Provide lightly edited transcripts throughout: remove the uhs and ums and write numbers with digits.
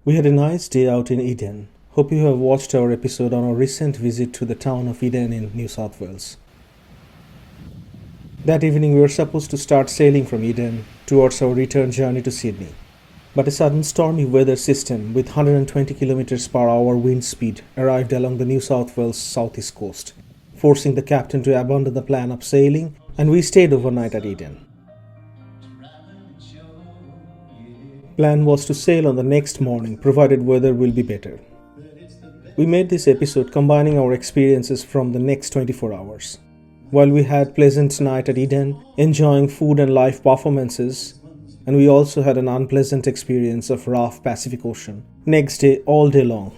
We had a nice day out in Eden. Hope you have watched our episode on our recent visit to the town of Eden in New South Wales. That evening we were supposed to start sailing from Eden towards our return journey to Sydney. But a sudden stormy weather system with 120 km per hour wind speed arrived along the New South Wales southeast coast, forcing the captain to abandon the plan of sailing, and we stayed overnight at Eden. Plan was to sail on the next morning provided weather will be better. We made this episode combining our experiences from the next 24 hours. While we had pleasant night at Eden, enjoying food and live performances, and we also had an unpleasant experience of rough Pacific Ocean next day all day long.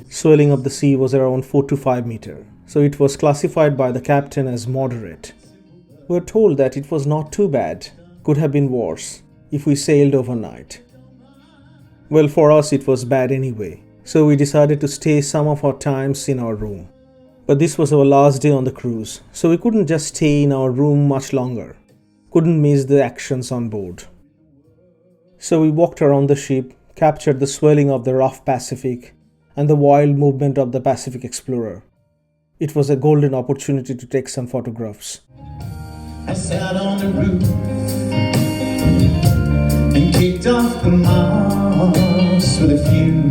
Swelling of the sea was around 4 to 5 meters, so it was classified by the captain as moderate. We were told that it was not too bad, could have been worse, if we sailed overnight. Well, for us it was bad anyway, so we decided to stay some of our times in our room. But this was our last day on the cruise, so we couldn't just stay in our room much longer. Couldn't miss the actions on board. So we walked around the ship, captured the swelling of the rough Pacific and the wild movement of the Pacific Explorer. It was a golden opportunity to take some photographs. I sat on the roof and kicked off the moss with a few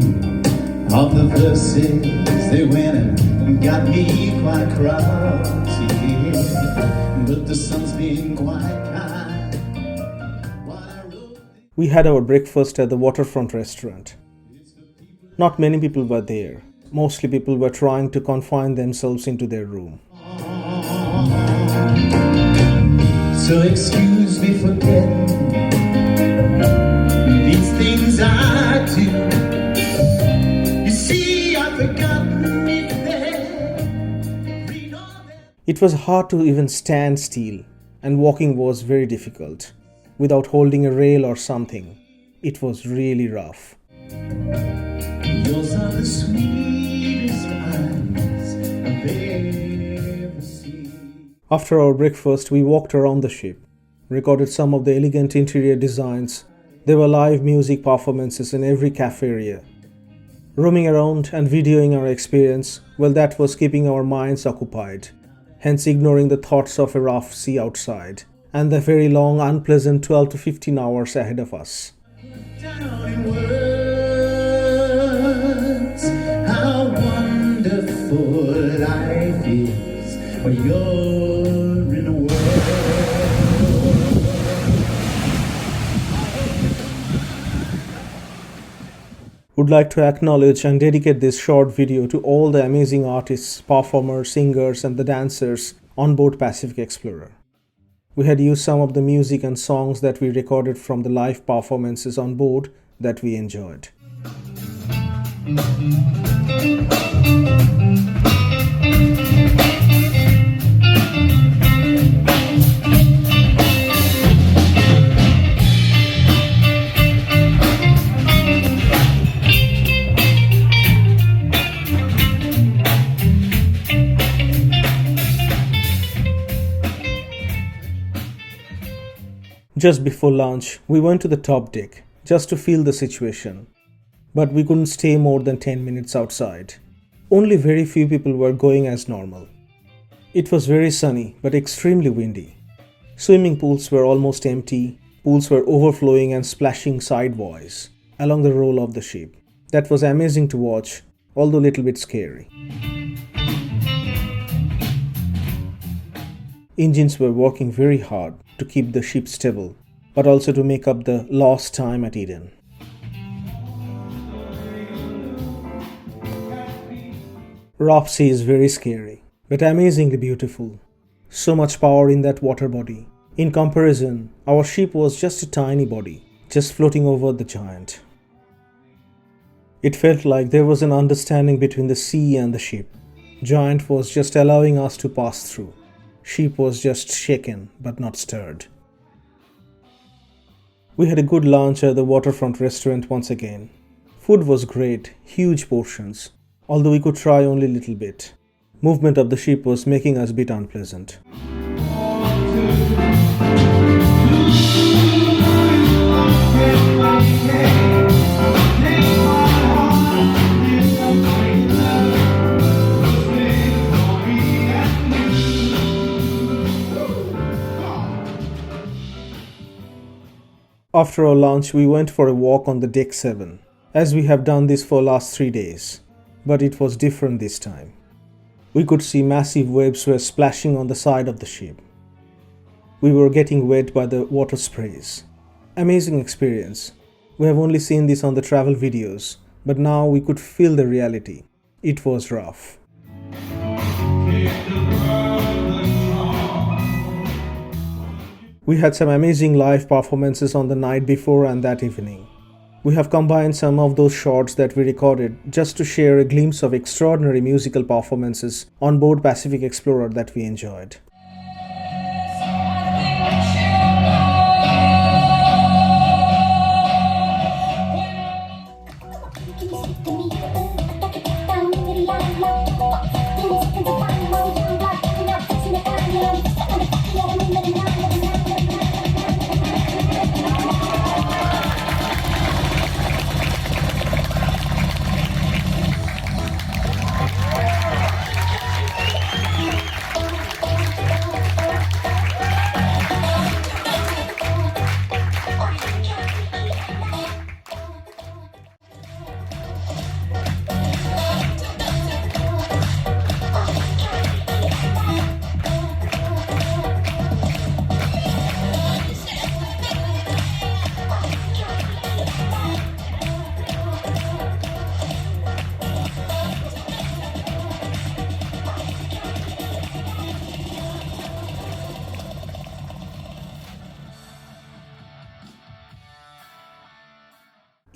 of the verses. They went and got me quite cross, yeah. But the sun's been quite kind. We had our breakfast at the Waterfront restaurant. Not many people were there. Mostly people were trying to confine themselves into their room. So excuse me for getting these things I do. You see, I've forgotten it there. It was hard to even stand still, and walking was very difficult. Without holding a rail or something, it was really rough. Yours are the sweetest eyes I've ever seen. After our breakfast, we walked around the ship, recorded some of the elegant interior designs. There were live music performances in every cafe area. Roaming around and videoing our experience, well, that was keeping our minds occupied, hence ignoring the thoughts of a rough sea outside and the very long, unpleasant 12 to 15 hours ahead of us. Down in words, how wonderful life is when you're in a world. Would like to acknowledge and dedicate this short video to all the amazing artists, performers, singers and the dancers on board Pacific Explorer. We had used some of the music and songs that we recorded from the live performances on board that we enjoyed. Just before lunch, we went to the top deck just to feel the situation. But we couldn't stay more than 10 minutes outside. Only very few people were going as normal. It was very sunny but extremely windy. Swimming pools were almost empty, pools were overflowing and splashing sideways along the roll of the ship. That was amazing to watch, although a little bit scary. Engines were working very hard to keep the ship stable, but also to make up the lost time at Eden. Rough sea is very scary, but amazingly beautiful. So much power in that water body. In comparison, our ship was just a tiny body, just floating over the giant. It felt like there was an understanding between the sea and the ship. Giant was just allowing us to pass through. Ship was just shaken but not stirred. We had a good lunch at the Waterfront restaurant once again. Food was great, huge portions, although we could try only a little bit. Movement of the ship was making us a bit unpleasant. After our lunch, we went for a walk on the deck 7, as we have done this for last 3 days, but it was different this time. We could see massive waves were splashing on the side of the ship. We were getting wet by the water sprays. Amazing experience. We have only seen this on the travel videos, but now we could feel the reality. It was rough. We had some amazing live performances on the night before and that evening. We have combined some of those shots that we recorded just to share a glimpse of extraordinary musical performances on board Pacific Explorer that we enjoyed.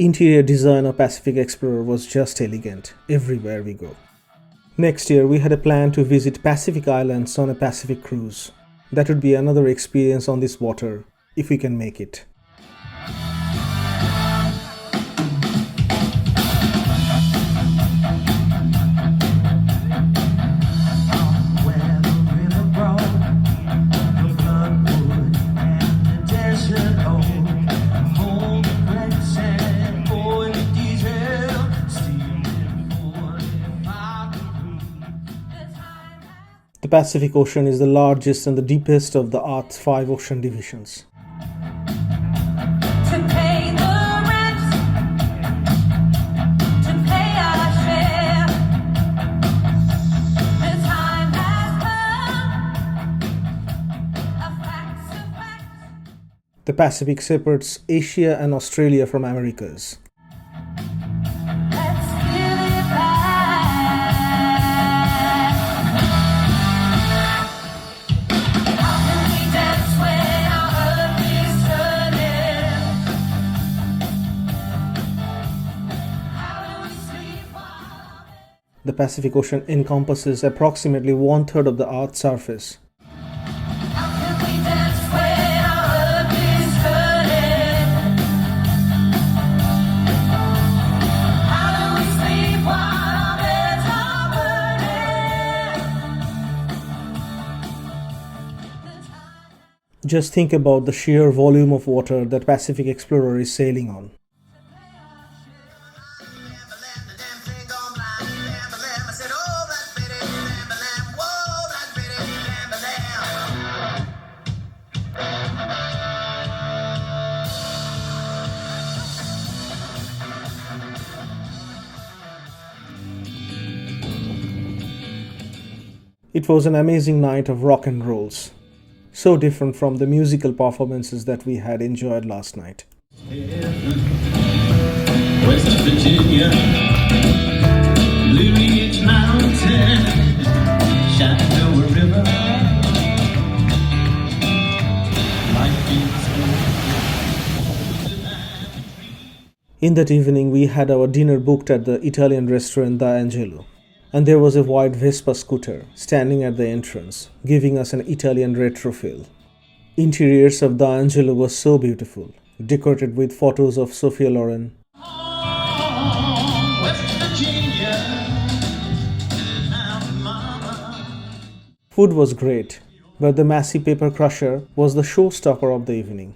Interior design of Pacific Explorer was just elegant everywhere we go. Next year, we had a plan to visit Pacific Islands on a Pacific cruise. That would be another experience on this water, if we can make it. The Pacific Ocean is the largest and the deepest of the Earth's 5 ocean divisions. The Pacific separates Asia and Australia from Americas. The Pacific Ocean encompasses approximately 1/3 of the Earth's surface. Just think about the sheer volume of water that Pacific Explorer is sailing on. It was an amazing night of rock and rolls. So different from the musical performances that we had enjoyed last night. West Virginia, Blue Ridge Mountain, Shenandoah River. In that evening, we had our dinner booked at the Italian restaurant Angelo. And there was a white Vespa scooter standing at the entrance, giving us an Italian retro feel. Interiors of the Angelo were so beautiful, decorated with photos of Sophia Loren. Food was great, but the Massey Pepper Crusher was the showstopper of the evening.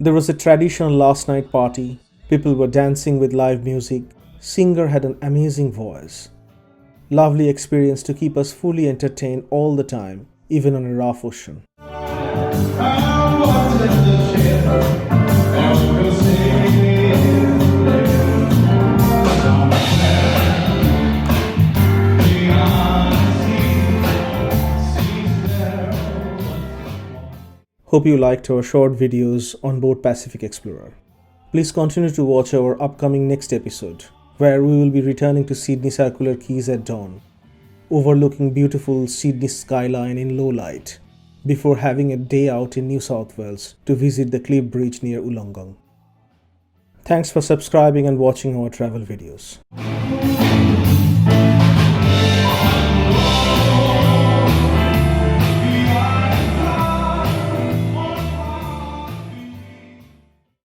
There was a traditional last night party. People were dancing with live music. Singer had an amazing voice. Lovely experience to keep us fully entertained all the time, even on a rough ocean. Hope you liked our short videos on board Pacific Explorer. Please continue to watch our upcoming next episode, where we will be returning to Sydney Circular Quays at dawn, overlooking beautiful Sydney skyline in low light, before having a day out in New South Wales to visit the cliff bridge near Wollongong. Thanks for subscribing and watching our travel videos.